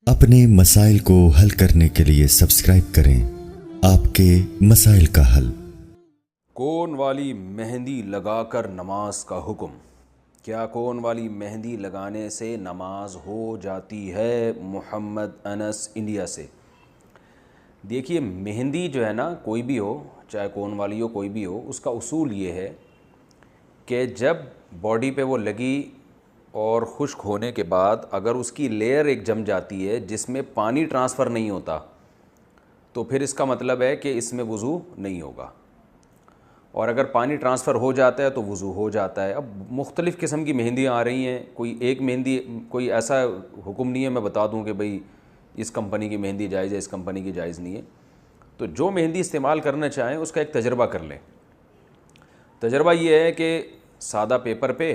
اپنے مسائل کو حل کرنے کے لیے سبسکرائب کریں آپ کے مسائل کا حل۔ کون والی مہندی لگا کر نماز کا حکم؟ کیا کون والی مہندی لگانے سے نماز ہو جاتی ہے؟ محمد انس انڈیا سے۔ دیکھیے، مہندی جو ہے نا، کوئی بھی ہو، چاہے کون والی ہو کوئی بھی ہو، اس کا اصول یہ ہے کہ جب باڈی پہ وہ لگی اور خشک ہونے کے بعد اگر اس کی لیئر ایک جم جاتی ہے جس میں پانی ٹرانسفر نہیں ہوتا تو پھر اس کا مطلب ہے کہ اس میں وضو نہیں ہوگا، اور اگر پانی ٹرانسفر ہو جاتا ہے تو وضو ہو جاتا ہے۔ اب مختلف قسم کی مہندیاں آ رہی ہیں، کوئی ایک مہندی، کوئی ایسا حکم نہیں ہے میں بتا دوں کہ بھئی اس کمپنی کی مہندی جائز ہے، اس کمپنی کی جائز نہیں ہے۔ تو جو مہندی استعمال کرنا چاہیں اس کا ایک تجربہ کر لیں۔ تجربہ یہ ہے کہ سادہ پیپر پہ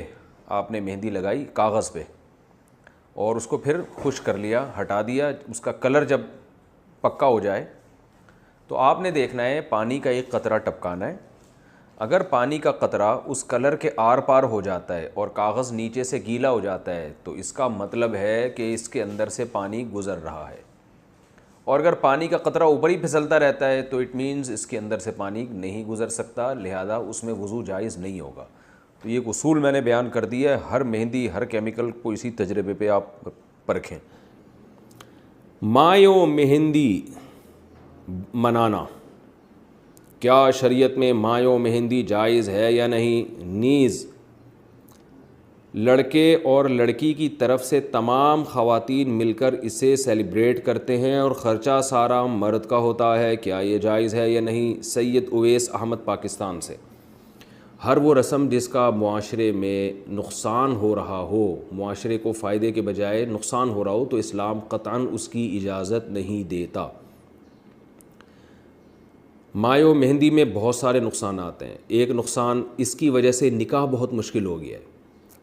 آپ نے مہندی لگائی، کاغذ پہ، اور اس کو پھر خشک کر لیا، ہٹا دیا۔ اس کا کلر جب پکا ہو جائے تو آپ نے دیکھنا ہے پانی کا ایک قطرہ ٹپکانا ہے۔ اگر پانی کا قطرہ اس کلر کے آر پار ہو جاتا ہے اور کاغذ نیچے سے گیلا ہو جاتا ہے تو اس کا مطلب ہے کہ اس کے اندر سے پانی گزر رہا ہے، اور اگر پانی کا قطرہ اوپر ہی پھسلتا رہتا ہے تو اٹ مینز اس کے اندر سے پانی نہیں گزر سکتا، لہذا اس میں وضو جائز نہیں ہوگا۔ تو یہ ایک اصول میں نے بیان کر دیا ہے، ہر مہندی ہر کیمیکل کو اسی تجربے پہ آپ پرکھیں۔ مایو مہندی منانا، کیا شریعت میں مایو مہندی جائز ہے یا نہیں؟ نیز لڑکے اور لڑکی کی طرف سے تمام خواتین مل کر اسے سیلیبریٹ کرتے ہیں اور خرچہ سارا مرد کا ہوتا ہے، کیا یہ جائز ہے یا نہیں؟ سید اویس احمد، پاکستان سے۔ ہر وہ رسم جس کا معاشرے میں نقصان ہو رہا ہو، معاشرے کو فائدے کے بجائے نقصان ہو رہا ہو، تو اسلام قطعاً اس کی اجازت نہیں دیتا۔ مایو مہندی میں بہت سارے نقصانات ہیں۔ ایک نقصان اس کی وجہ سے نکاح بہت مشکل ہو گیا ہے۔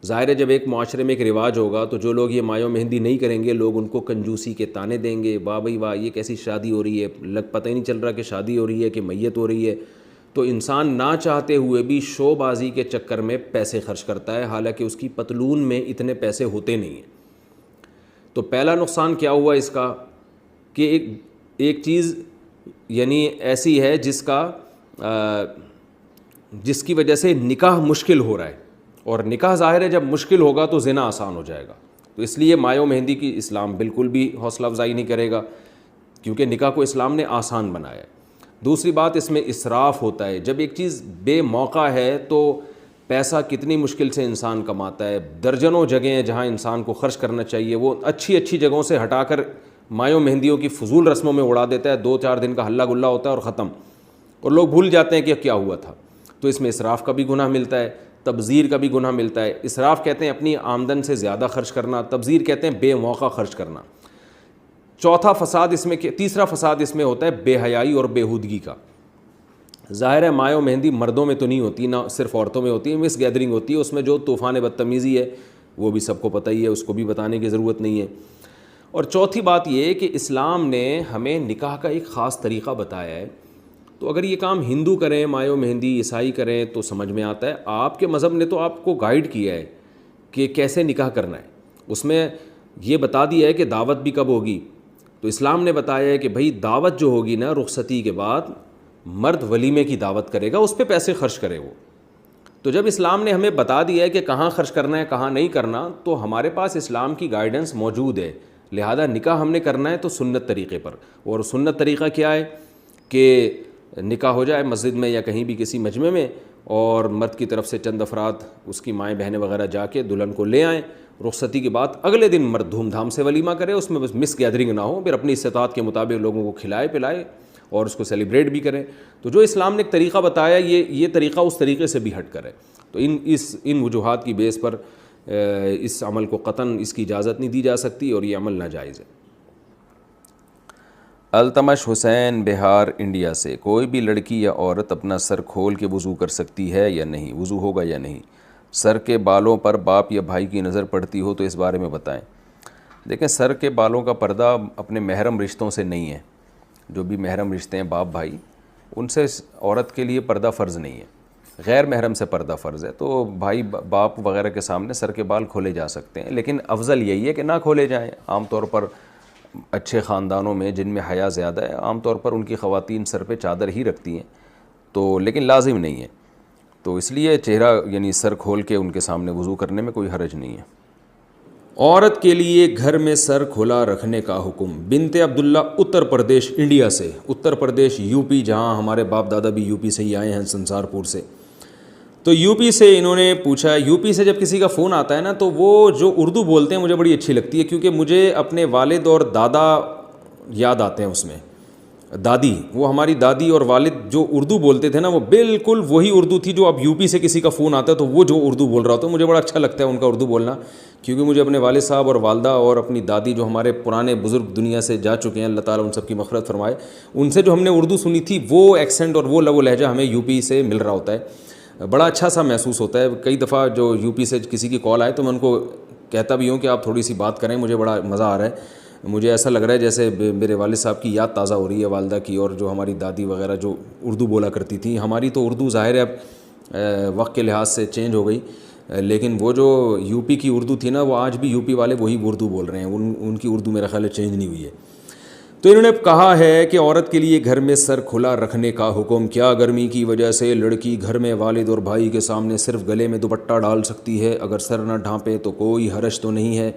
ظاہر ہے جب ایک معاشرے میں ایک رواج ہوگا تو جو لوگ یہ مایو مہندی نہیں کریں گے لوگ ان کو کنجوسی کے طعنے دیں گے، واہ بھائی واہ یہ کیسی شادی ہو رہی ہے، پتہ ہی نہیں چل رہا کہ شادی ہو رہی ہے کہ میت ہو رہی ہے۔ تو انسان نہ چاہتے ہوئے بھی شو بازی کے چکر میں پیسے خرچ کرتا ہے، حالانکہ اس کی پتلون میں اتنے پیسے ہوتے نہیں ہیں۔ تو پہلا نقصان کیا ہوا اس کا کہ ایک چیز یعنی ایسی ہے جس کی وجہ سے نکاح مشکل ہو رہا ہے، اور نکاح ظاہر ہے جب مشکل ہوگا تو زنا آسان ہو جائے گا۔ تو اس لیے مایو مہندی کی اسلام بالکل بھی حوصلہ افزائی نہیں کرے گا، کیونکہ نکاح کو اسلام نے آسان بنایا ہے۔ دوسری بات، اس میں اسراف ہوتا ہے۔ جب ایک چیز بے موقع ہے تو پیسہ کتنی مشکل سے انسان کماتا ہے، درجنوں جگہیں ہیں جہاں انسان کو خرچ کرنا چاہیے، وہ اچھی جگہوں سے ہٹا کر مایو مہندیوں کی فضول رسموں میں اڑا دیتا ہے، 2-4 دن کا ہلہ گلہ ہوتا ہے اور ختم، اور لوگ بھول جاتے ہیں کہ کیا ہوا تھا۔ تو اس میں اسراف کا بھی گناہ ملتا ہے، تبذیر کا بھی گناہ ملتا ہے۔ اسراف کہتے ہیں اپنی آمدن سے زیادہ خرچ کرنا، تبذیر کہتے ہیں بے موقع خرچ کرنا۔ تیسرا فساد اس میں ہوتا ہے بے حیائی اور بےہودگی کا۔ ظاہر ہے مایو مہندی مردوں میں تو نہیں ہوتی، نہ صرف عورتوں میں ہوتی ہے، مس گیدرنگ ہوتی ہے، اس میں جو طوفان بدتمیزی ہے وہ بھی سب کو پتہ ہی ہے، اس کو بھی بتانے کی ضرورت نہیں ہے۔ اور چوتھی بات یہ ہے کہ اسلام نے ہمیں نکاح کا ایک خاص طریقہ بتایا ہے۔ تو اگر یہ کام ہندو کریں، مایو مہندی عیسائی کریں تو سمجھ میں آتا ہے، آپ کے مذہب نے تو آپ کو گائیڈ کیا ہے کہ کیسے نکاح کرنا ہے، اس میں یہ بتا دیا ہے کہ دعوت بھی کب ہوگی۔ تو اسلام نے بتایا ہے کہ بھئی دعوت جو ہوگی نا رخصتی کے بعد، مرد ولیمے کی دعوت کرے گا، اس پہ پیسے خرچ کرے وہ۔ تو جب اسلام نے ہمیں بتا دیا ہے کہ کہاں خرچ کرنا ہے کہاں نہیں کرنا، تو ہمارے پاس اسلام کی گائیڈنس موجود ہے، لہذا نکاح ہم نے کرنا ہے تو سنت طریقے پر۔ اور سنت طریقہ کیا ہے کہ نکاح ہو جائے مسجد میں یا کہیں بھی کسی مجمع میں، اور مرد کی طرف سے چند افراد، اس کی مائیں بہنیں وغیرہ جا کے دلہن کو لے آئیں۔ رخصتی کے بعد اگلے دن مرد دھوم دھام سے ولیمہ کرے، اس میں بس مس گیدرنگ نہ ہو، پھر اپنی استطاعت کے مطابق لوگوں کو کھلائے پلائے اور اس کو سیلیبریٹ بھی کریں۔ تو جو اسلام نے ایک طریقہ بتایا، یہ طریقہ اس طریقے سے بھی ہٹ کرے۔ تو ان وجوہات کی بیس پر اس عمل کو قطعاً اس کی اجازت نہیں دی جا سکتی اور یہ عمل ناجائز ہے۔ التمش حسین، بہار، انڈیا سے۔ کوئی بھی لڑکی یا عورت اپنا سر کھول کے وضو کر سکتی ہے یا نہیں؟ وضو ہوگا یا نہیں؟ سر کے بالوں پر باپ یا بھائی کی نظر پڑتی ہو تو اس بارے میں بتائیں۔ دیکھیں، سر کے بالوں کا پردہ اپنے محرم رشتوں سے نہیں ہے۔ جو بھی محرم رشتے ہیں باپ بھائی، ان سے عورت کے لیے پردہ فرض نہیں ہے، غیر محرم سے پردہ فرض ہے۔ تو بھائی باپ وغیرہ کے سامنے سر کے بال کھولے جا سکتے ہیں، لیکن افضل یہی ہے کہ نہ کھولے جائیں۔ عام طور پر اچھے خاندانوں میں جن میں حیا زیادہ ہے عام طور پر ان کی خواتین سر پہ چادر ہی رکھتی ہیں، تو لیکن لازم نہیں ہے، تو اس لیے چہرہ یعنی سر کھول کے ان کے سامنے وضو کرنے میں کوئی حرج نہیں ہے۔ عورت کے لیے گھر میں سر کھلا رکھنے کا حکم۔ بنت عبداللہ اتر پردیش انڈیا سے، اتر پردیش یو پی، جہاں ہمارے باپ دادا بھی یو پی سے ہی آئے ہیں، سنسار پور سے، تو یو پی سے انہوں نے پوچھا۔ یو پی سے جب کسی کا فون آتا ہے نا تو وہ جو اردو بولتے ہیں مجھے بڑی اچھی لگتی ہے، کیونکہ مجھے اپنے والد اور دادا یاد آتے ہیں اس میں۔ دادی، وہ ہماری دادی اور والد جو اردو بولتے تھے نا وہ بالکل وہی اردو تھی جو اب یو پی سے کسی کا فون آتا ہے تو وہ جو اردو بول رہا ہوتا ہے، مجھے بڑا اچھا لگتا ہے ان کا اردو بولنا، کیونکہ مجھے اپنے والد صاحب اور والدہ اور اپنی دادی جو ہمارے پرانے بزرگ دنیا سے جا چکے ہیں، اللہ تعالیٰ ان سب کی مغفرت فرمائے، ان سے جو ہم نے اردو سنی تھی وہ ایکسنٹ اور وہ لہجہ ہمیں یو پی سے مل رہا ہوتا ہے، بڑا اچھا سا محسوس ہوتا ہے۔ کئی دفعہ جو یو پی سے کسی کی کال آئے تو میں ان کو کہتا بھی ہوں کہ آپ تھوڑی سی بات کریں، مجھے بڑا مزہ آ رہا ہے، مجھے ایسا لگ رہا ہے جیسے میرے والد صاحب کی یاد تازہ ہو رہی ہے، والدہ کی، اور جو ہماری دادی وغیرہ جو اردو بولا کرتی تھیں۔ ہماری تو اردو ظاہر ہے اب وقت کے لحاظ سے چینج ہو گئی، لیکن وہ جو یو پی کی اردو تھی نا وہ آج بھی یو پی والے وہی اردو بول رہے ہیں، ان کی اردو میرا خیال ہے چینج نہیں ہوئی ہے۔ تو انہوں نے کہا ہے کہ عورت کے لیے گھر میں سر کھلا رکھنے کا حکم۔ کیا گرمی کی وجہ سے لڑکی گھر میں والد اور بھائی کے سامنے صرف گلے میں دوپٹہ ڈال سکتی ہے؟ اگر سر نہ ڈھانپے تو کوئی حرج تو نہیں ہے؟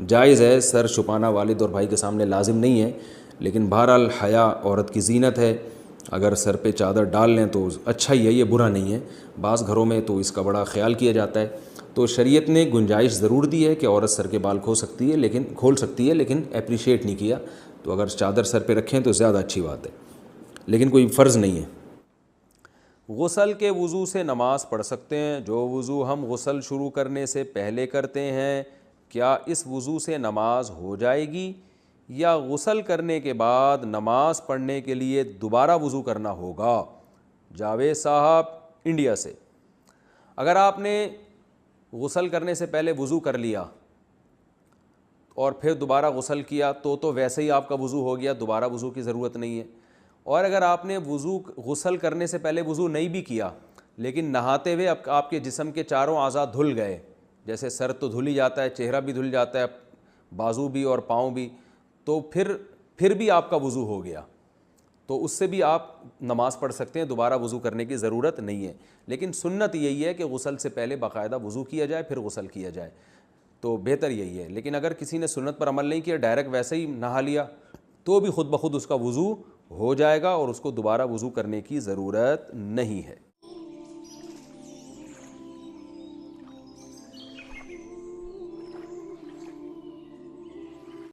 جائز ہے، سر چھپانا والد اور بھائی کے سامنے لازم نہیں ہے، لیکن بہرحال حیا عورت کی زینت ہے، اگر سر پہ چادر ڈال لیں تو اچھا ہی ہے، یہ برا نہیں ہے۔ بعض گھروں میں تو اس کا بڑا خیال کیا جاتا ہے، تو شریعت نے گنجائش ضرور دی ہے کہ عورت سر کے بال کھول سکتی ہے لیکن اپریشیٹ نہیں کیا، تو اگر چادر سر پہ رکھیں تو زیادہ اچھی بات ہے، لیکن کوئی فرض نہیں ہے۔ غسل کے وضو سے نماز پڑھ سکتے ہیں؟ جو وضو ہم غسل شروع کرنے سے پہلے کرتے ہیں کیا اس وضو سے نماز ہو جائے گی، یا غسل کرنے کے بعد نماز پڑھنے کے لیے دوبارہ وضو کرنا ہوگا؟ جاوید صاحب انڈیا سے، اگر آپ نے غسل کرنے سے پہلے وضو کر لیا اور پھر دوبارہ غسل کیا تو ویسے ہی آپ کا وضو ہو گیا، دوبارہ وضو کی ضرورت نہیں ہے۔ اور اگر آپ نے غسل کرنے سے پہلے وضو نہیں بھی کیا لیکن نہاتے ہوئے آپ کے جسم کے چاروں اعضاء دھل گئے، جیسے سر تو دھل ہی جاتا ہے، چہرہ بھی دھل جاتا ہے، بازو بھی اور پاؤں بھی، تو پھر بھی آپ کا وضو ہو گیا تو اس سے بھی آپ نماز پڑھ سکتے ہیں، دوبارہ وضو کرنے کی ضرورت نہیں ہے۔ لیکن سنت یہی ہے کہ غسل سے پہلے باقاعدہ وضو کیا جائے پھر غسل کیا جائے، تو بہتر یہی ہے۔ لیکن اگر کسی نے سنت پر عمل نہیں کیا، ڈائریکٹ ویسے ہی نہا لیا، تو بھی خود بخود اس کا وضو ہو جائے گا اور اس کو دوبارہ وضو کرنے کی ضرورت نہیں ہے۔